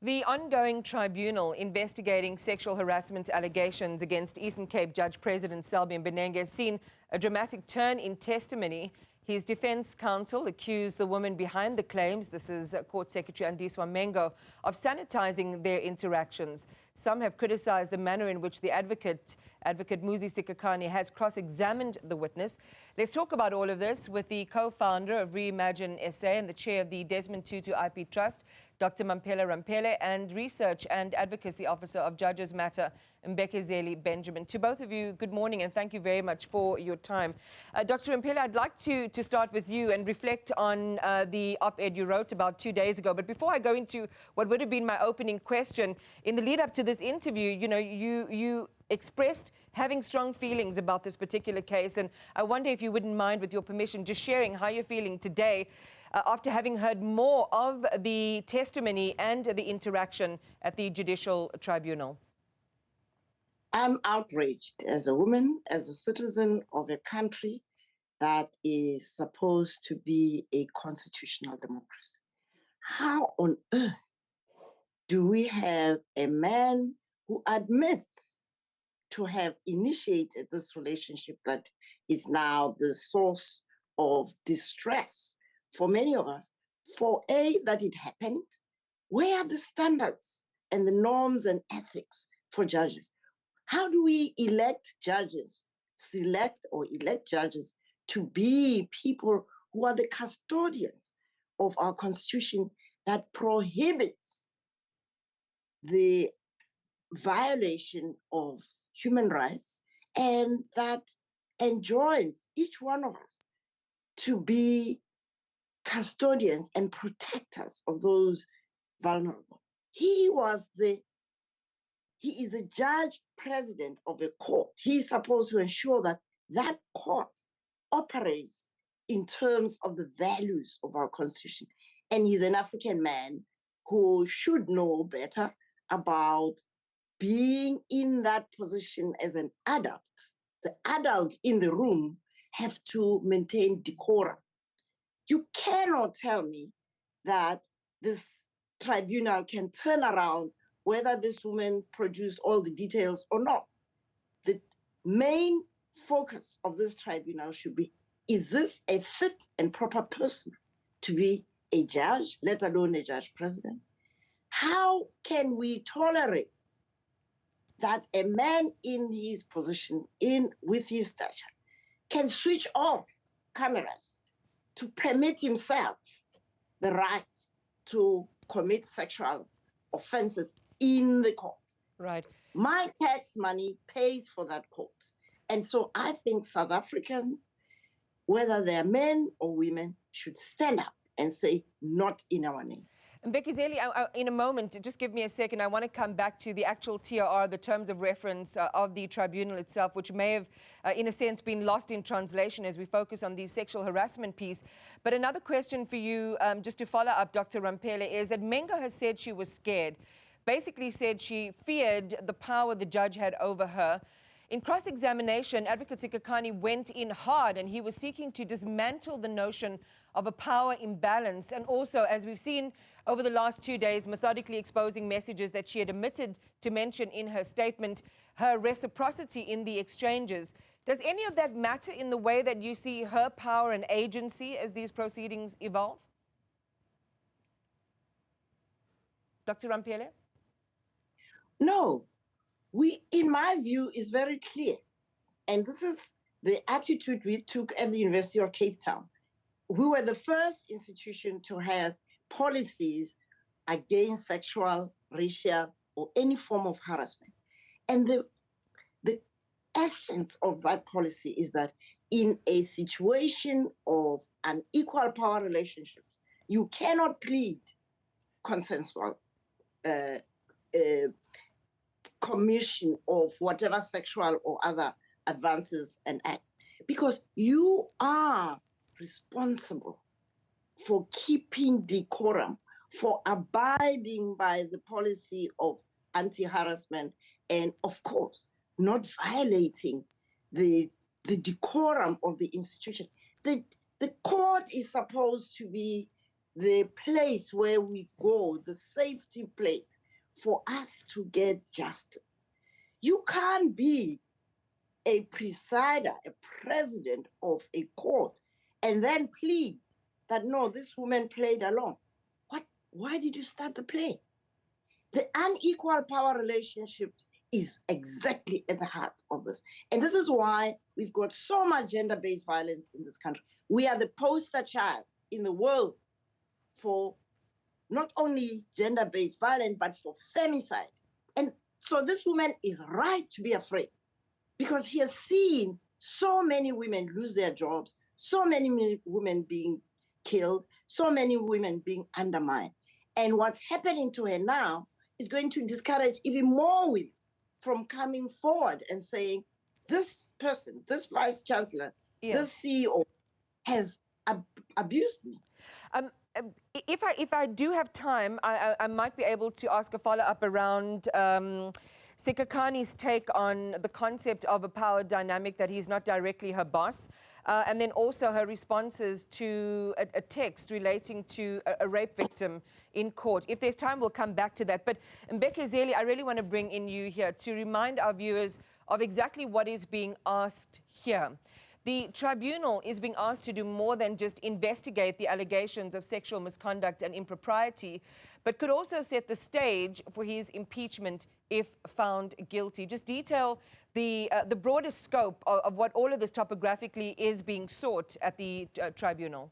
The ongoing tribunal investigating sexual harassment allegations against Eastern Cape Judge President Selby Mbenenge has seen a dramatic turn in testimony. His defense counsel accused the woman behind the claims, this is Court Secretary Andiswa Mengo, of sanitizing their interactions. Some have criticized the manner in which the advocate Muzi Sikhakhane has cross-examined the witness. Let's talk about all of this with the co-founder of ReimagineSA and the chair of the Desmond Tutu IP Trust, Dr. Mamphela Ramphele, and Research and Advocacy Officer of Judges Matter, Mbekezeli Benjamin. To both of you, good morning and thank you very much for your time. Dr. Ramphele, I'd like to start with you and reflect on the op-ed you wrote about 2 days ago. But before I go into what would have been my opening question, in the lead up to this interview, you expressed having strong feelings about this particular case, and I wonder if you wouldn't mind, with your permission, just sharing how you're feeling today after having heard more of the testimony and the interaction at the Judicial Tribunal. I'm outraged as a woman, as a citizen of a country that is supposed to be a constitutional democracy. How on earth do we have a man who admits to have initiated this relationship that is now the source of distress for many of us, for that it happened? Where are the standards and the norms and ethics for judges? How do we elect judges, select or elect judges to be people who are the custodians of our Constitution that prohibits the violation of human rights and that enjoins each one of us to be custodians and protectors of those vulnerable? He is a judge president of a court. He's supposed to ensure that that court operates in terms of the values of our Constitution. And he's an African man who should know better about being in that position as an adult. The adults in the room have to maintain decorum. You cannot tell me that this tribunal can turn around whether this woman produced all the details or not. The main focus of this tribunal should be, is this a fit and proper person to be a judge, let alone a judge president? How can we tolerate that a man in his position, with his stature, can switch off cameras to permit himself the right to commit sexual offenses in the court? Right. My tax money pays for that court. And so I think South Africans, whether they're men or women, should stand up and say, not in our name. Mbekezeli, in a moment, just give me a second. I want to come back to the actual TRR, the terms of reference of the tribunal itself, which may have, in a sense, been lost in translation as we focus on the sexual harassment piece. But another question for you, just to follow up, Dr. Ramphele, is that Mengo has said she was scared, basically said she feared the power the judge had over her. In cross-examination, Advocate Sikhakhane went in hard and he was seeking to dismantle the notion of a power imbalance, and also, as we've seen over the last 2 days, methodically exposing messages that she had omitted to mention in her statement, her reciprocity in the exchanges. Does any of that matter in the way that you see her power and agency as these proceedings evolve? Dr. Ramphele? No. In my view, is very clear. And this is the attitude we took at the University of Cape Town. We were the first institution to have policies against sexual, racial, or any form of harassment. And the essence of that policy is that in a situation of unequal power relationships, you cannot plead consensual commission of whatever sexual or other advances and act, because you are responsible for keeping decorum, for abiding by the policy of anti-harassment, and of course, not violating the decorum of the institution. The court is supposed to be the place where we go, the safety place for us to get justice. You can't be a presider, a president of a court, and then plead that, no, this woman played along. Why did you start the play? The unequal power relationship is exactly at the heart of this. And this is why we've got so much gender-based violence in this country. We are the poster child in the world for not only gender-based violence, but for femicide. And so this woman is right to be afraid, because he has seen so many women lose their jobs, so many women being killed, so many women being undermined. And what's happening to her now is going to discourage even more women from coming forward and saying, this person, this vice chancellor, this CEO has abused me. If I do have time, I might be able to ask a follow-up around Sikhakhane's take on the concept of a power dynamic, that he's not directly her boss, and then also her responses to a text relating to a rape victim in court. If there's time, we'll come back to that. But Mbekezeli, I really want to bring in you here to remind our viewers of exactly what is being asked here. The tribunal is being asked to do more than just investigate the allegations of sexual misconduct and impropriety, but could also set the stage for his impeachment if found guilty. Just detail the broader scope of what all of this topographically is being sought at the tribunal.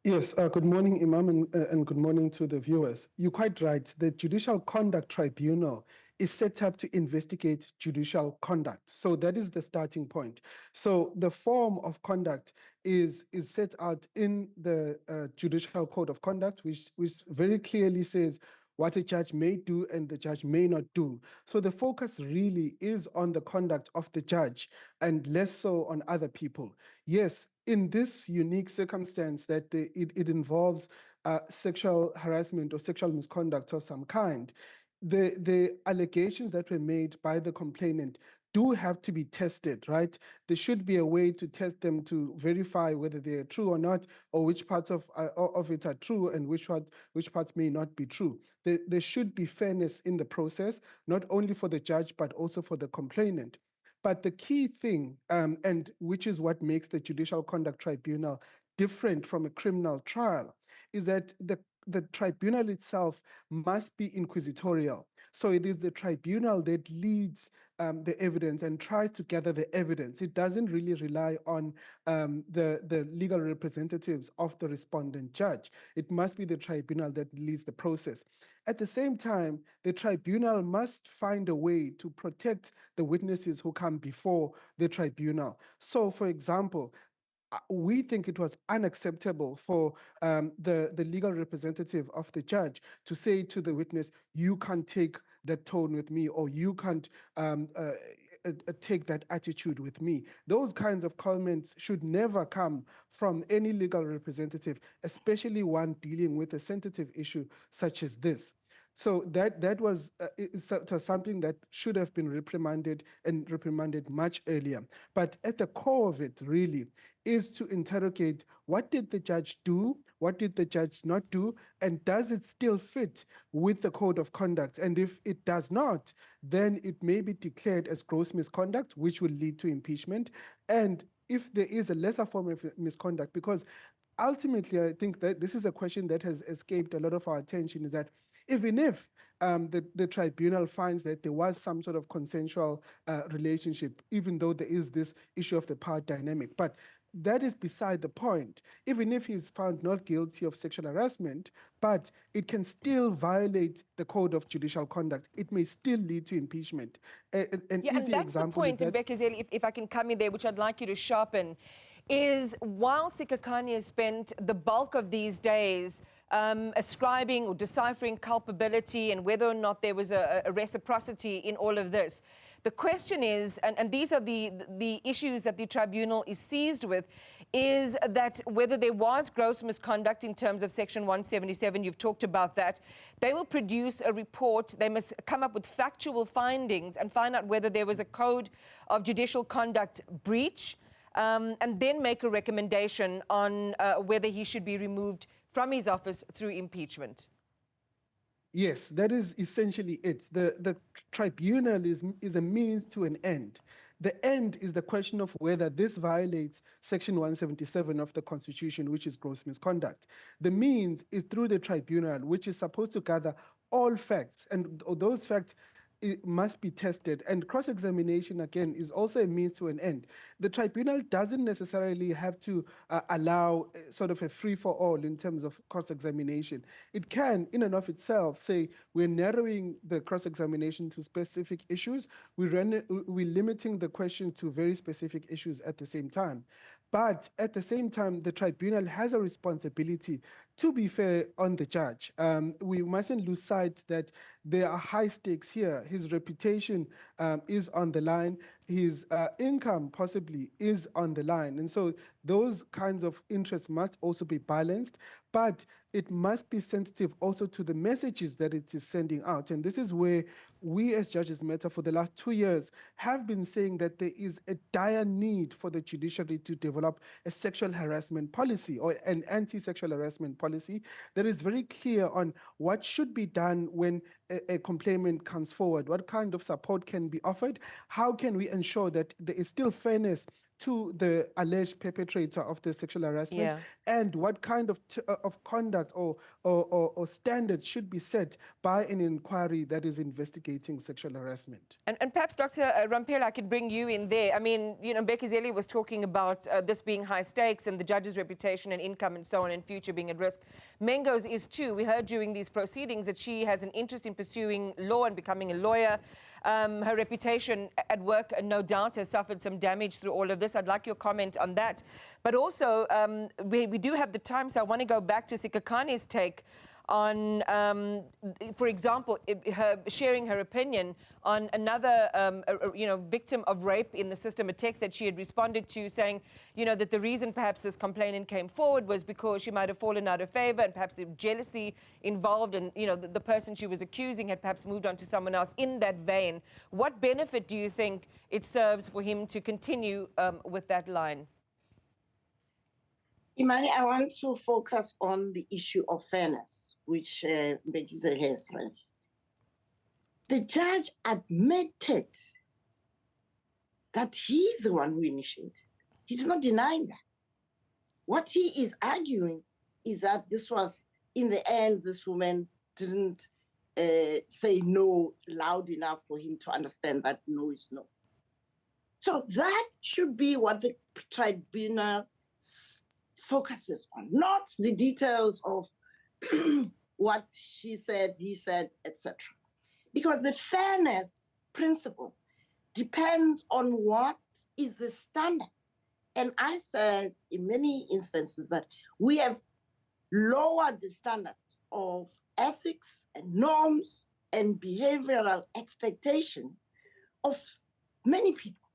Yes, good morning, Iman, and good morning to the viewers. You're quite right. The Judicial Conduct Tribunal is set up to investigate judicial conduct. So that is the starting point. So the form of conduct is set out in the Judicial Code of Conduct, which very clearly says what a judge may do and the judge may not do. So the focus really is on the conduct of the judge and less so on other people. Yes, in this unique circumstance that it involves sexual harassment or sexual misconduct of some kind, the allegations that were made by the complainant do have to be tested, right? There should be a way to test them to verify whether they're true or not, or which parts of it are true and which parts may not be true. There should be fairness in the process, not only for the judge, but also for the complainant. But the key thing, and which is what makes the Judicial Conduct Tribunal different from a criminal trial, is that the tribunal itself must be inquisitorial. So it is the tribunal that leads the evidence and tries to gather the evidence. It doesn't really rely on the legal representatives of the respondent judge. It must be the tribunal that leads the process. At the same time, the tribunal must find a way to protect the witnesses who come before the tribunal. So, for example, we think it was unacceptable for the legal representative of the judge to say to the witness, you can't take that tone with me, or you can't take that attitude with me. Those kinds of comments should never come from any legal representative, especially one dealing with a sensitive issue such as this. So that was something that should have been reprimanded much earlier. But at the core of it, really, is to interrogate what did the judge do, what did the judge not do, and does it still fit with the code of conduct? And if it does not, then it may be declared as gross misconduct, which will lead to impeachment. And if there is a lesser form of misconduct, because ultimately I think that this is a question that has escaped a lot of our attention, is that even if the tribunal finds that there was some sort of consensual relationship, even though there is this issue of the power dynamic, but that is beside the point. Even if he's found not guilty of sexual harassment, but it can still violate the code of judicial conduct. It may still lead to impeachment. An easy example is that... And that's the point, Mbekezeli, if I can come in there, which I'd like you to sharpen, is while Sikhakhane has spent the bulk of these days ascribing or deciphering culpability and whether or not there was a reciprocity in all of this, the question is, and these are the issues that the tribunal is seized with, is that whether there was gross misconduct in terms of Section 177, you've talked about that. They will produce a report. They must come up with factual findings and find out whether there was a code of judicial conduct breach, and then make a recommendation on whether he should be removed from his office through impeachment. Yes, that is essentially it. The tribunal is a means to an end. The end is the question of whether this violates Section 177 of the Constitution, which is gross misconduct. The means is through the tribunal, which is supposed to gather all facts, and those facts must be tested. And cross-examination, again, is also a means to an end. The tribunal doesn't necessarily have to allow sort of a free-for-all in terms of cross-examination. It can, in and of itself, say we're narrowing the cross-examination to specific issues, we're limiting the question to very specific issues at the same time. But at the same time, the tribunal has a responsibility to be fair on the judge. We mustn't lose sight that there are high stakes here. His reputation is on the line. His income possibly is on the line. And so those kinds of interests must also be balanced, but it must be sensitive also to the messages that it is sending out. And this is where we as Judges Matter for the last 2 years have been saying that there is a dire need for the judiciary to develop a sexual harassment policy or an anti-sexual harassment policy that is very clear on what should be done when a complainant comes forward, what kind of support can be offered, how can we ensure that there is still fairness to the alleged perpetrator of the sexual harassment, and what kind of conduct or standards should be set by an inquiry that is investigating sexual harassment. And perhaps, Dr. Ramphele, I could bring you in there. I mean, you know, Mbekezeli was talking about this being high stakes and the judge's reputation and income and so on in future being at risk. Mengo's is too. We heard during these proceedings that she has an interest in pursuing law and becoming a lawyer. Her reputation at work, no doubt, has suffered some damage through all of this. I'd like your comment on that. But also, we do have the time, so I want to go back to Sikhakhane's take on, for example, sharing her opinion on another, victim of rape in the system, a text that she had responded to saying, you know, that the reason perhaps this complainant came forward was because she might have fallen out of favor and perhaps the jealousy involved and, you know, the person she was accusing had perhaps moved on to someone else in that vein. What benefit do you think it serves for him to continue with that line? Imani, I want to focus on the issue of fairness, which Mbekezeli has raised. The judge admitted that he's the one who initiated. He's not denying that. What he is arguing is that this was, in the end, this woman didn't say no loud enough for him to understand that no is no. So that should be what the tribunal focuses on, not the details of what she said, he said, etc. Because the fairness principle depends on what is the standard. And I said in many instances that we have lowered the standards of ethics and norms and behavioral expectations of many people.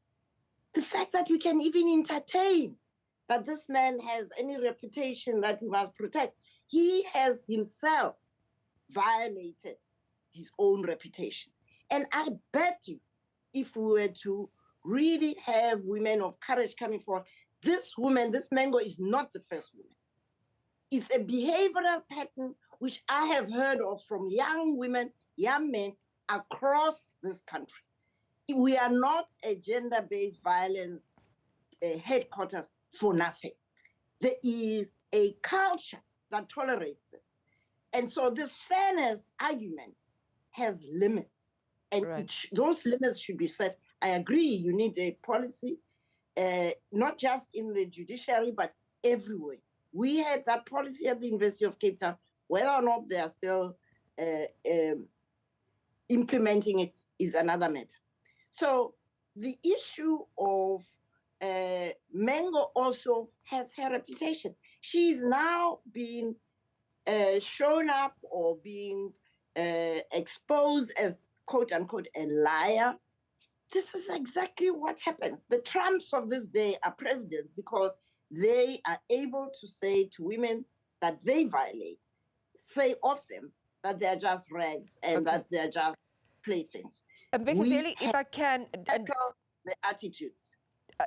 The fact that we can even entertain that this man has any reputation that we must protect. He has himself violated his own reputation. And I bet you, if we were to really have women of courage coming forward, this woman, this Mengo, is not the first woman. It's a behavioral pattern which I have heard of from young women, young men across this country. We are not a gender-based violence headquarters for nothing. There is a culture that tolerates this. And so this fairness argument has limits. And those limits should be set. I agree, you need a policy, not just in the judiciary, but everywhere. We had that policy at the University of Cape Town. Whether or not they are still implementing it is another matter. So the issue of Mengo also has her reputation. She's now being shown up or being exposed as, quote unquote, a liar. This is exactly what happens. The Trumps of this day are presidents because they are able to say to women that they violate, say of them that they're just rags and that they're just playthings. Mbekezeli, if I can... the attitude.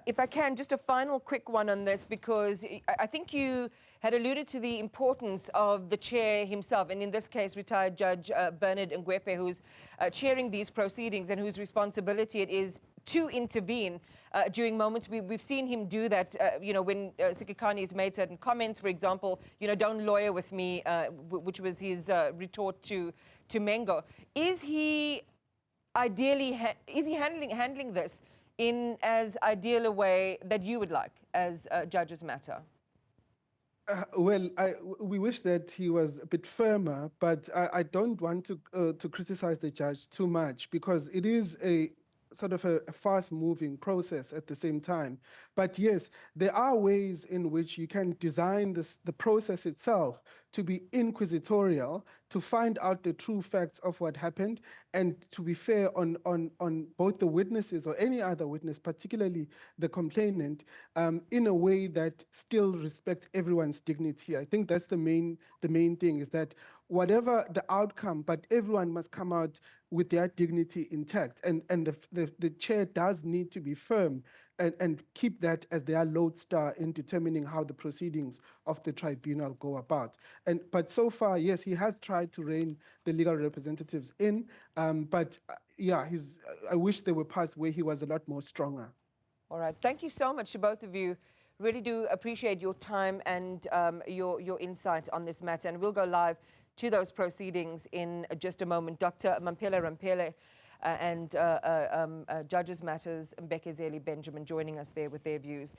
If I can, just a final quick one on this, because I think you had alluded to the importance of the chair himself, and in this case, retired Judge Bernard Ngwepe, who's chairing these proceedings and whose responsibility it is to intervene during moments. We've seen him do that, when Sikhakhane has made certain comments, for example, don't lawyer with me, which was his retort to Mengo. Is he ideally, is he handling this in as ideal a way that you would like as judges matter? Well, we wish that he was a bit firmer, but I don't want to criticize the judge too much, because it is a sort of a fast-moving process at the same time. But yes, there are ways in which you can design the process itself to be inquisitorial, to find out the true facts of what happened, and to be fair on both the witnesses or any other witness, particularly the complainant, in a way that still respects everyone's dignity. I think that's the main thing, is that whatever the outcome, but everyone must come out with their dignity intact. And the chair does need to be firm and keep that as their lodestar in determining how the proceedings of the tribunal go about. But so far, yes, he has tried to rein the legal representatives in, yeah, I wish there were parts where he was a lot more stronger. All right, thank you so much to both of you. Really do appreciate your time and your insight on this matter. And we'll go live to those proceedings in just a moment. Dr. Mamphela Ramphele and Judges Matters, Mbekezeli Benjamin joining us there with their views.